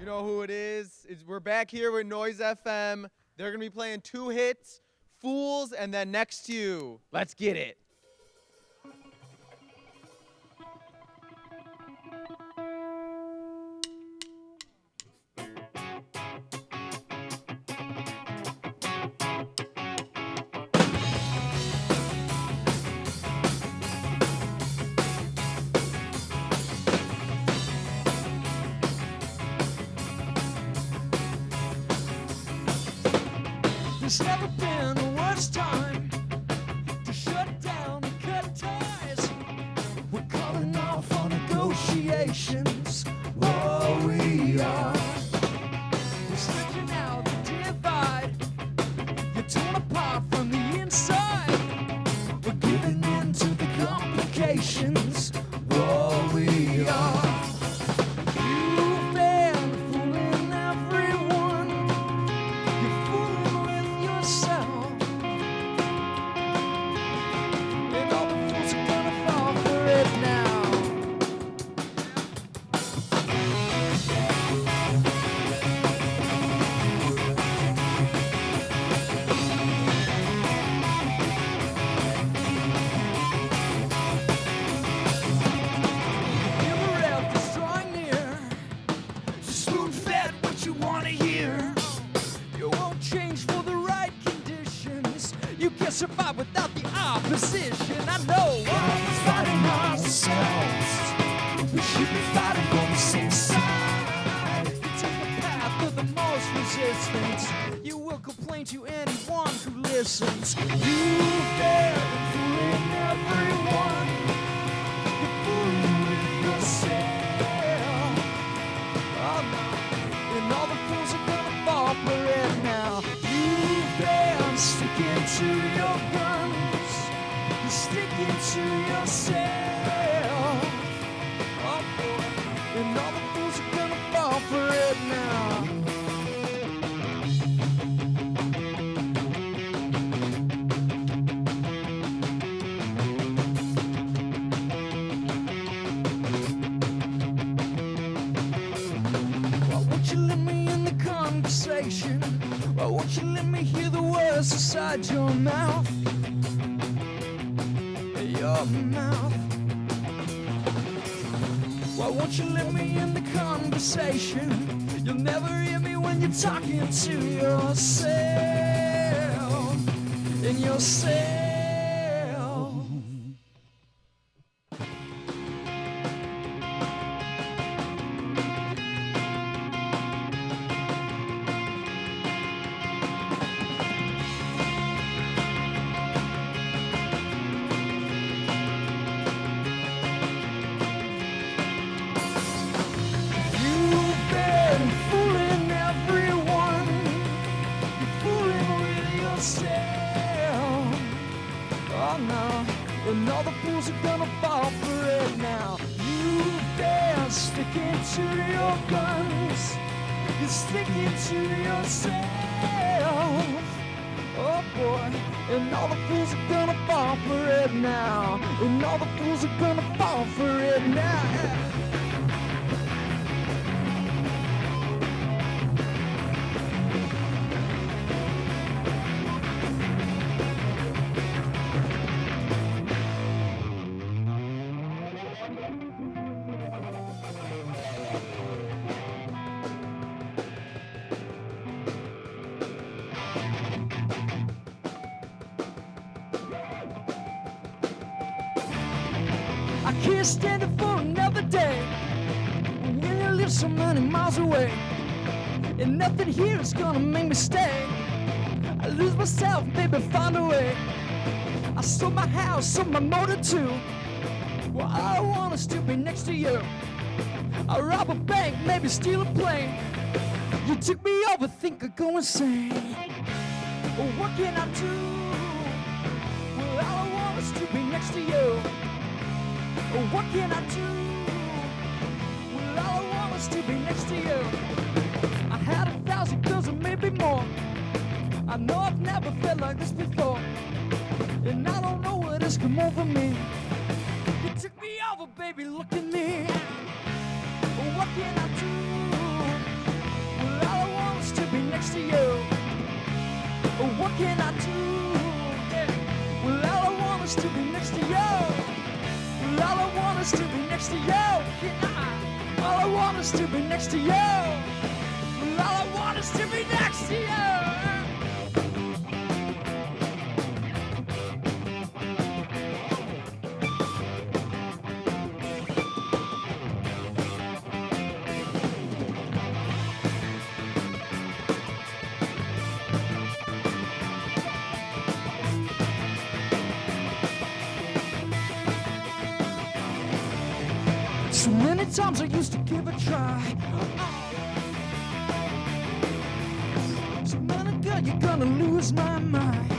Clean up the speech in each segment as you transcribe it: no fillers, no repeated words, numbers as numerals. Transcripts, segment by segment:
You know who it is. We're back here with Noise FM. They're going to be playing 2 hits, Fools, and then Next to You. Let's get it. There's never been a worse time to shut down and cut ties. We're calling off on negotiations. Oh, we are. We're stretching out the divide. You're torn apart from the inside. We're giving in to the complications. Oh, we are. You've been fooling everyone. You're fooling with yourself. And all the fools are gonna fall for it now. Your breath is drawing near. Spoon-fed what you want to hear. You won't change for the right conditions. You can't survive without the opposition. I know. We're fighting ourselves. We should be fighting on the same side. You take the path of the most resistance. You will complain to anyone who listens. You've been fooling everyone. You're fooling with yourself. Oh no. And all the fools are gonna fall for it now. You've been sticking to your guns. You're sticking to yourself. Oh boy. And all the fools are gonna fall for it now. Why won't you let me in the conversation? Why won't you let me hear the words inside your mouth? Your mouth. Why won't you let me in the conversation? You'll never hear me when you're talking to yourself. In yourself. You've been fooling everyone. You're fooling with yourself. Oh no. And all the fools are gonna fall for it now. You've been sticking to your guns. You're sticking to yourself. Oh boy. And all the fools are gonna fall for it now. And all the fools are gonna fall for it now. I can't stand it for another day. When you live so many miles away, and nothing here is gonna make me stay. I lose myself, baby, find a way. I sold my house, sold my motor too. Well, all I want is to be next to you. I rob a bank, maybe steal a plane. You took me over, think I go insane. Well, what can I do? Well, all I want is to be next to you. Oh, what can I do? Well, all I want is to be next to you. I had 1,000 girls or maybe more. I know I've never felt like this before. And I don't know what has come over me. You took me over, baby, look at me. Oh, what can I do? next to you. Oh, what can I do? Yeah. Well, all I want is to be next to you. Well, all I want is to be next to you. All I want is to be next to you. Well, all I want is to be next to you. So many times I used to give a try. So many girl, you're gonna lose my mind.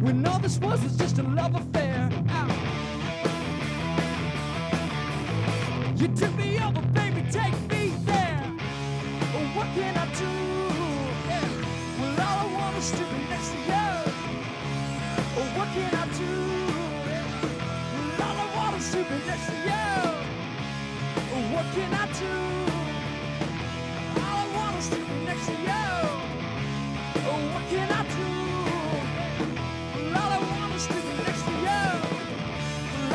When all this was just a love affair. You took me over, baby, take me there. Oh, what can I do? Yeah. Well, all I want is to be next to you. Oh, what can I do? To be next to you. Oh, what can I do? All I want is to be next to you. Oh, what can I do? All I want is to be next to you.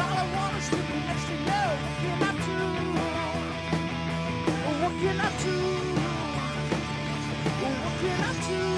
All I want is to be next to you. What can I do? Oh, what can I do? Oh, what can I do?